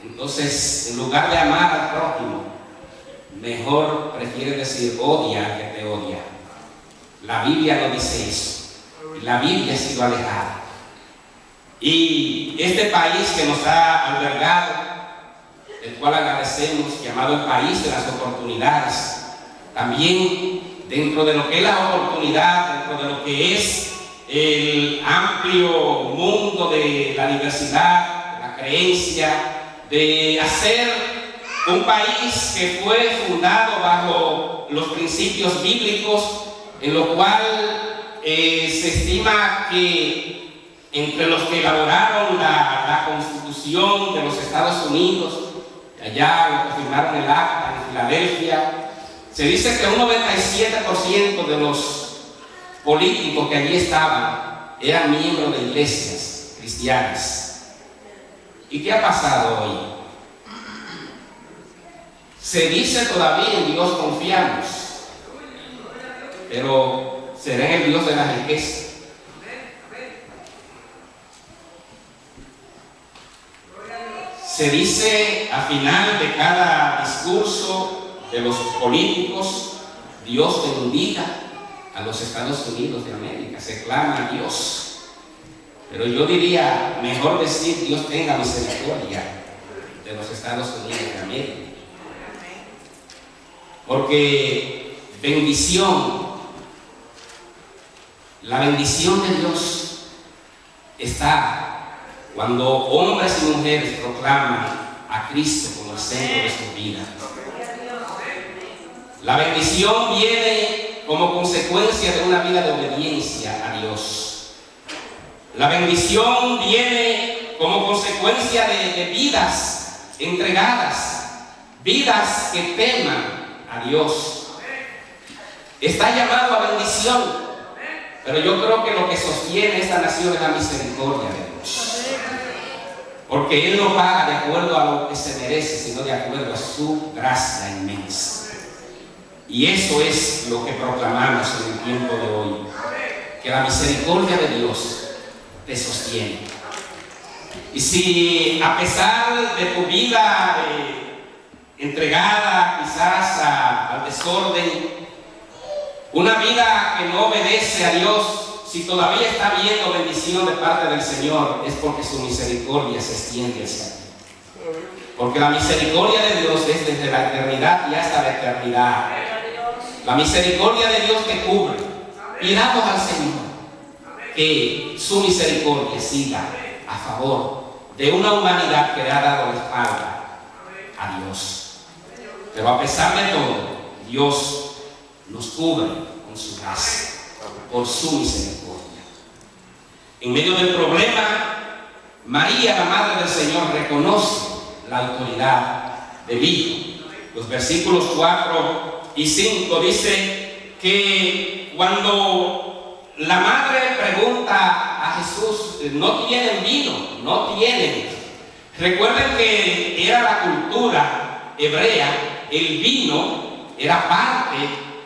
Entonces, en lugar de amar al prójimo, mejor prefiere decir odia al que te odia. La Biblia no dice eso. La Biblia ha sido alejada. Y este país que nos ha albergado, el cual agradecemos, llamado el país de las oportunidades, también dentro de lo que es la oportunidad, dentro de lo que es el amplio mundo de la diversidad, de la creencia, de hacer un país que fue fundado bajo los principios bíblicos, en lo cual se estima que entre los que elaboraron la Constitución de los Estados Unidos, allá los que firmaron el acta en Filadelfia, se dice que un 97% de los políticos que allí estaban eran miembros de iglesias cristianas. ¿Y qué ha pasado hoy? Se dice todavía en Dios confiamos, pero será en el Dios de la riqueza. Se dice al final de cada discurso de los políticos, Dios bendiga a los Estados Unidos de América, se clama a Dios. Pero yo diría, mejor decir Dios tenga misericordia de los Estados Unidos de América. Porque la bendición de Dios está cuando hombres y mujeres proclaman a Cristo como el centro de su vida. La bendición viene como consecuencia de una vida de obediencia a Dios. La bendición viene como consecuencia de vidas entregadas, vidas que teman a Dios. Está llamado a bendición, pero yo creo que lo que sostiene esta nación es la misericordia de Dios. Porque Él no paga de acuerdo a lo que se merece, sino de acuerdo a su gracia inmensa. Y eso es lo que proclamamos en el tiempo de hoy, que la misericordia de Dios te sostiene. Y si a pesar de tu vida entregada quizás al desorden, una vida que no obedece a Dios, si todavía está viendo bendición de parte del Señor, es porque su misericordia se extiende hacia ti. Porque la misericordia de Dios es desde la eternidad y hasta la eternidad. La misericordia de Dios te cubre. Pidamos al Señor que su misericordia siga a favor de una humanidad que le ha dado la espalda a Dios. Pero a pesar de todo, Dios nos cubre con su gracia, por su misericordia. En medio del problema, María, la Madre del Señor, reconoce la autoridad del Hijo. Los versículos 4 y 5 dice que cuando la madre pregunta a Jesús, no tienen vino, no tienen. Recuerden que era la cultura hebrea, el vino era parte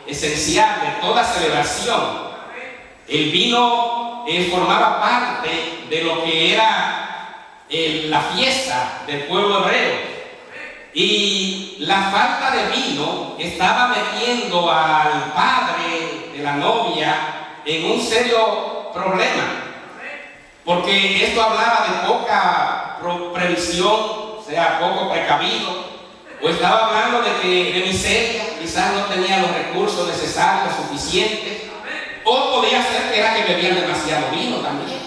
esencial de toda celebración. El vino formaba parte de lo que era la fiesta del pueblo hebreo. Y la falta de vino estaba metiendo al padre de la novia en un serio problema. Porque esto hablaba de poca previsión, o sea, poco precavido. O estaba hablando de miseria, quizás no tenía los recursos necesarios, suficientes. O podía ser que era que bebían demasiado vino también.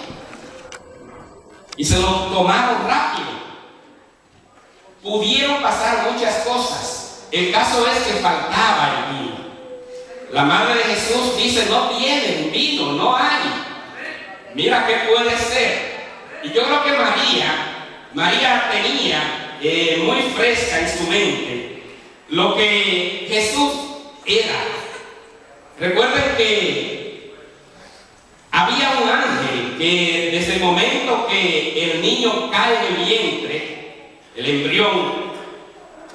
Y se lo tomaron rápido. Pudieron pasar muchas cosas. El caso es que faltaba el vino. La madre de Jesús dice, no tienen vino, no hay. Mira qué puede ser. Y yo creo que María tenía muy fresca en su mente lo que Jesús era. Recuerden que había un ángel que desde el momento que el niño cae en el vientre, el embrión,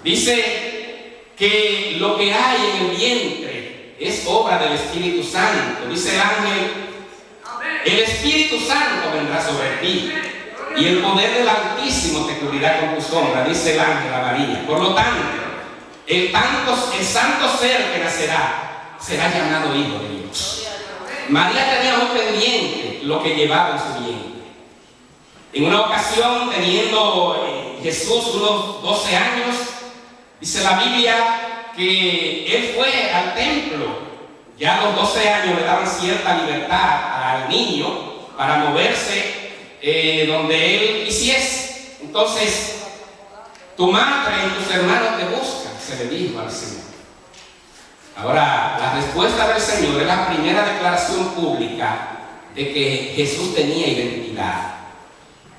dice que lo que hay en el vientre es obra del Espíritu Santo. Dice el ángel, el Espíritu Santo vendrá sobre ti y el poder del Altísimo te cubrirá con tu sombra, dice el ángel a María. Por lo tanto, el santo ser que nacerá será llamado Hijo de Dios. María tenía muy pendiente lo que llevaba en su vientre. En una ocasión, teniendo Jesús unos 12 años, dice la Biblia que él fue al templo. Ya a los 12 años le daban cierta libertad al niño para moverse donde él quisiese. Entonces, tu madre y tus hermanos te buscan, se le dijo al Señor. Ahora, la respuesta del Señor es la primera declaración pública de que Jesús tenía identidad.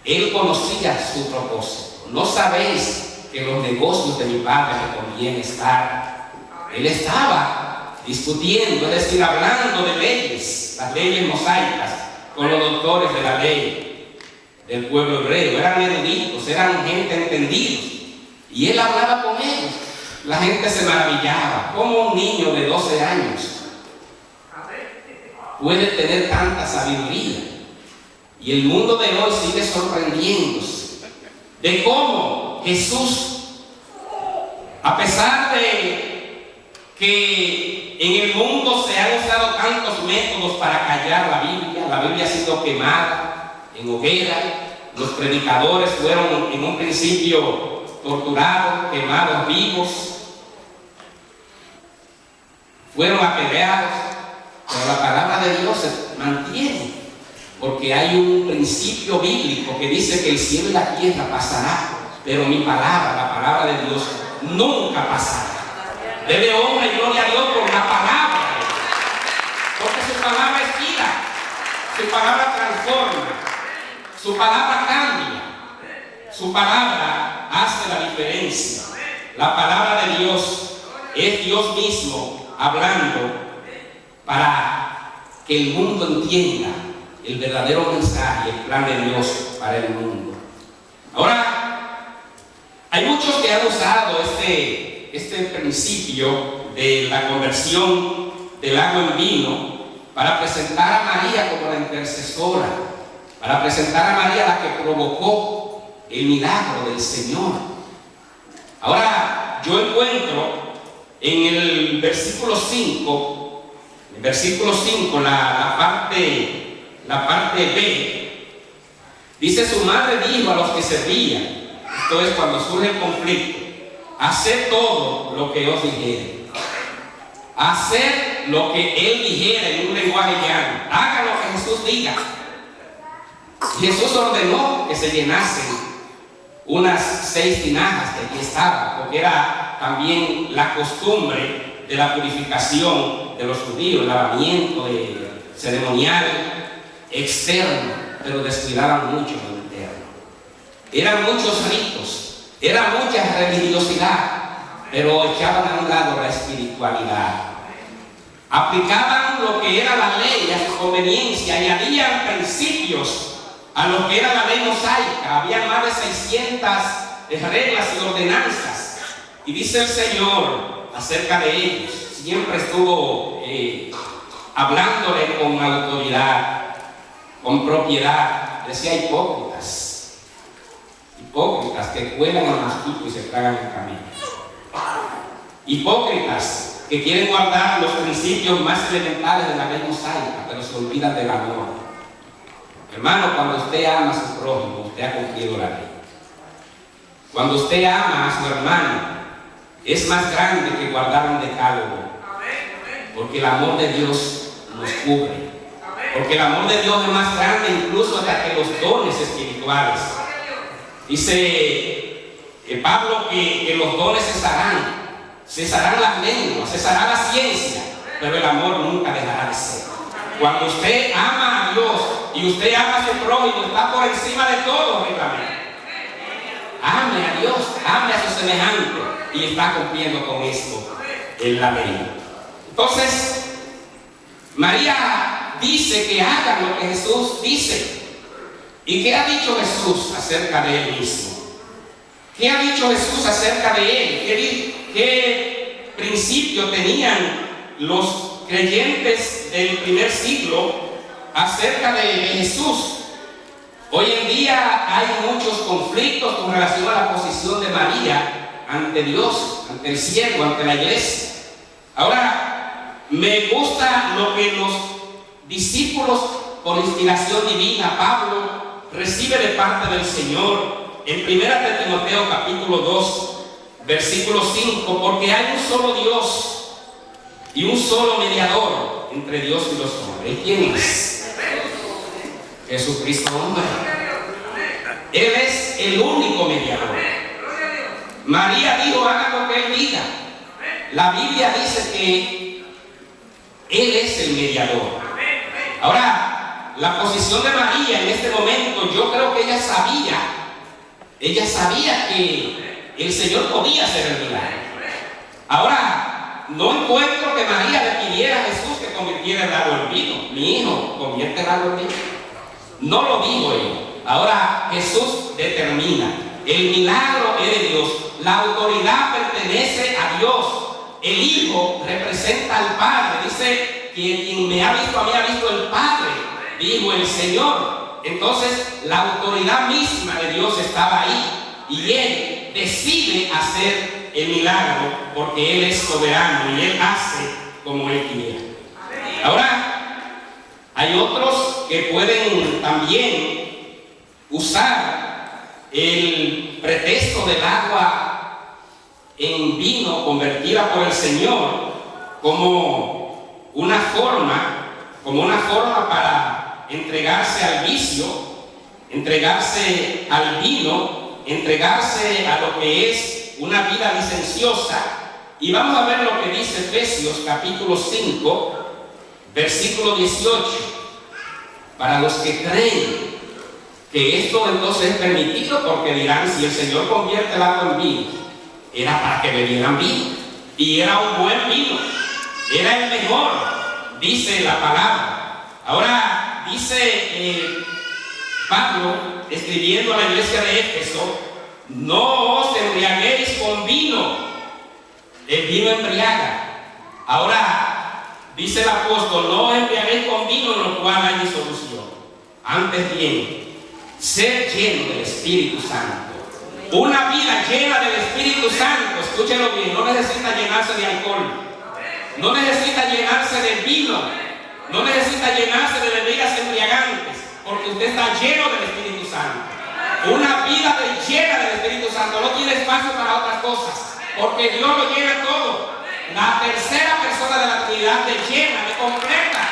Él conocía su propósito. No sabéis que en los negocios de mi Padre me conviene estar. Él estaba discutiendo, es decir, hablando de leyes, las leyes mosaicas, con los doctores de la ley del pueblo hebreo. Eran eruditos, eran gente entendidos. Y él hablaba con ellos. La gente se maravillaba. ¿Cómo un niño de 12 años puede tener tanta sabiduría? Y el mundo de hoy sigue sorprendiéndose de cómo Jesús, a pesar de que en el mundo se han usado tantos métodos para callar la Biblia ha sido quemada en hoguera, los predicadores fueron en un principio torturados, quemados vivos, fueron apedreados, pero la palabra de Dios se mantiene. Porque hay un principio bíblico que dice que el cielo y la tierra pasará, pero mi palabra, la palabra de Dios, nunca pasará. Debe honra y gloria a Dios por la palabra, porque su palabra es vida, su palabra transforma, su palabra cambia, su palabra hace la diferencia. La palabra de Dios es Dios mismo hablando para que el mundo entienda el verdadero mensaje, el plan de Dios para el mundo. Ahora, hay muchos que han usado este principio de la conversión del agua en vino para presentar a María como la intercesora, para presentar a María la que provocó el milagro del Señor. Ahora, yo encuentro en el versículo 5, la parte B, dice: su madre dijo a los que servían, esto es cuando surge el conflicto, haced todo lo que os dijere. Hacer lo que él dijera en un lenguaje llano. Haga lo que Jesús diga. Jesús ordenó que se llenasen unas 6 tinajas que aquí estaban, porque era también la costumbre de la purificación de los judíos, el lavamiento ceremonial externo, pero descuidaban mucho lo interno. Eran muchos ritos, era mucha religiosidad, pero echaban a un lado la espiritualidad. Aplicaban lo que era la ley a su conveniencia, añadían principios a lo que era la ley mosaica. Había más de 600 reglas y ordenanzas. Y dice el Señor acerca de ellos, siempre estuvo hablándole con autoridad, con propiedad. Decía: hipócritas que cuelan al mosquito y se tragan el camino. Hipócritas que quieren guardar los principios más elementales de la ley mosaica, pero se olvidan del amor. Hermano, cuando usted ama a su prójimo, usted ha cumplido la ley. Cuando usted ama a su hermano, es más grande que guardar un decálogo, porque el amor de Dios nos cubre. Porque el amor de Dios es más grande incluso hasta que los dones espirituales. Dice Pablo que los dones cesarán las lenguas, cesará la ciencia, pero el amor nunca dejará de ser. Cuando usted ama a Dios y usted ama a su prójimo, está por encima de todo, realmente. Ame a Dios, ame a su semejante, y está cumpliendo con esto en la ley. Entonces, María dice que hagan lo que Jesús dice. ¿Y qué ha dicho Jesús acerca de él mismo? ¿Qué ha dicho Jesús acerca de él? ¿Qué principio tenían los creyentes del primer siglo acerca de Jesús? Hoy en día hay muchos conflictos con relación a la posición de María ante Dios, ante el cielo, ante la iglesia. Ahora, me gusta lo que los discípulos, por inspiración divina, Pablo recibe de parte del Señor en 1 de Timoteo capítulo 2, versículo 5, porque hay un solo Dios y un solo mediador entre Dios y los hombres. ¿Quién es? Jesucristo hombre. Él es el único mediador. María dijo, haga lo que Él diga. La Biblia dice que Él es el mediador. Ahora, la posición de María en este momento, yo creo que ella sabía que el Señor podía hacer el milagro. Ahora, no encuentro que María le pidiera a Jesús que convirtiera el agua en vino. Mi hijo, convierte el agua en vino. No lo dijo ella. Ahora Jesús determina. El milagro es de Dios. La autoridad pertenece a Dios. El Hijo representa al Padre. Dice que quien me ha visto a mí ha visto el Padre, dijo el Señor. Entonces la autoridad misma de Dios estaba ahí. Y Él decide hacer el milagro porque Él es soberano y Él hace como Él quiere. Ahora, hay otros que pueden también usar el pretexto del agua en vino convertida por el Señor como una forma para entregarse al vicio, entregarse al vino, entregarse a lo que es una vida licenciosa. Y vamos a ver lo que dice Efesios capítulo 5, versículo 18, para los que creen que esto entonces es permitido, porque dirán, si el Señor convierte el agua en vino, era para que bebieran vino, y era un buen vino, era el mejor, dice la palabra. Ahora dice Pablo, escribiendo a la iglesia de Éfeso, no os embriaguéis con vino, el vino embriaga. Ahora dice el apóstol, no os embriaguéis con vino en lo cual hay disolución. Antes bien, ser lleno del Espíritu Santo. Una vida llena del Espíritu Santo, escúchelo bien, no necesita llenarse de alcohol, no necesita llenarse de vino, no necesita llenarse de bebidas embriagantes, porque usted está lleno del Espíritu Santo. Una vida llena del Espíritu Santo no tiene espacio para otras cosas, porque Dios lo llena todo. La tercera persona de la Trinidad te llena, te completa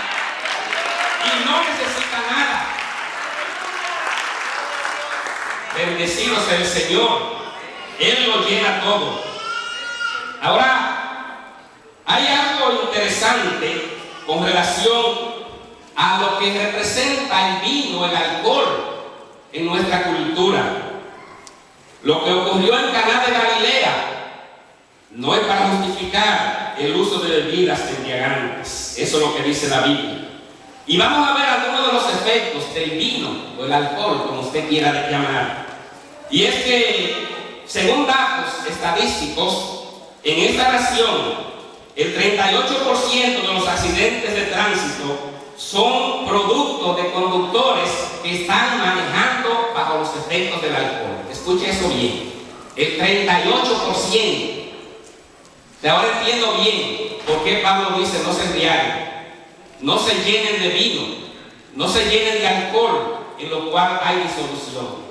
y no necesita nada. Bendecido sea el Señor, Él lo llena todo. Ahora, hay algo interesante con relación a lo que representa el vino, el alcohol en nuestra cultura. Lo que ocurrió en Caná de Galilea no es para justificar el uso de bebidas embriagantes. Eso es lo que dice la Biblia. Y vamos a ver algunos de los efectos del vino o el alcohol, como usted quiera llamar. Y es que, según datos estadísticos, en esta nación, el 38% de los accidentes de tránsito son producto de conductores que están manejando bajo los efectos del alcohol. Escuche eso bien. El 38%. Ahora entiendo bien por qué Pablo dice no se embriaguen, no se llenen de vino, no se llenen de alcohol, en lo cual hay disolución.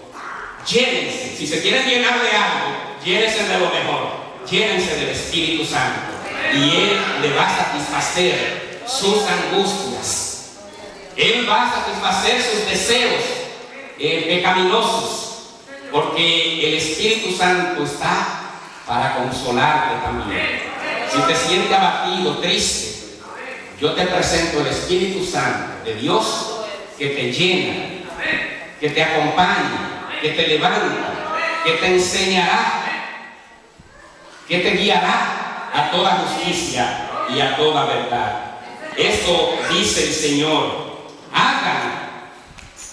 Llénense, si se quieren llenar de algo, llénense de lo mejor, llénense del Espíritu Santo y Él le va a satisfacer sus angustias, Él va a satisfacer sus deseos pecaminosos, porque el Espíritu Santo está para consolarte también. Si te sientes abatido, triste, yo te presento el Espíritu Santo de Dios que te llena, que te acompaña, que te levanta, que te enseñará, que te guiará a toda justicia y a toda verdad. Esto dice el Señor. Hagan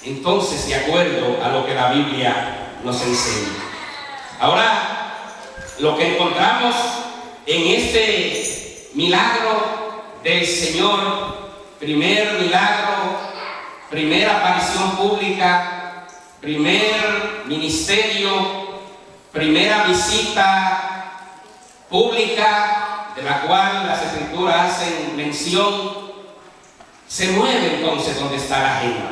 entonces de acuerdo a lo que la Biblia nos enseña. Ahora, lo que encontramos en este milagro del Señor, primer milagro, primera aparición pública, primer ministerio, primera visita pública de la cual las Escrituras hacen mención, se mueve entonces donde está la agenda.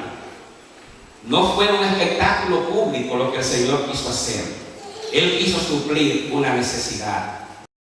No fue un espectáculo público lo que el Señor quiso hacer. Él quiso suplir una necesidad.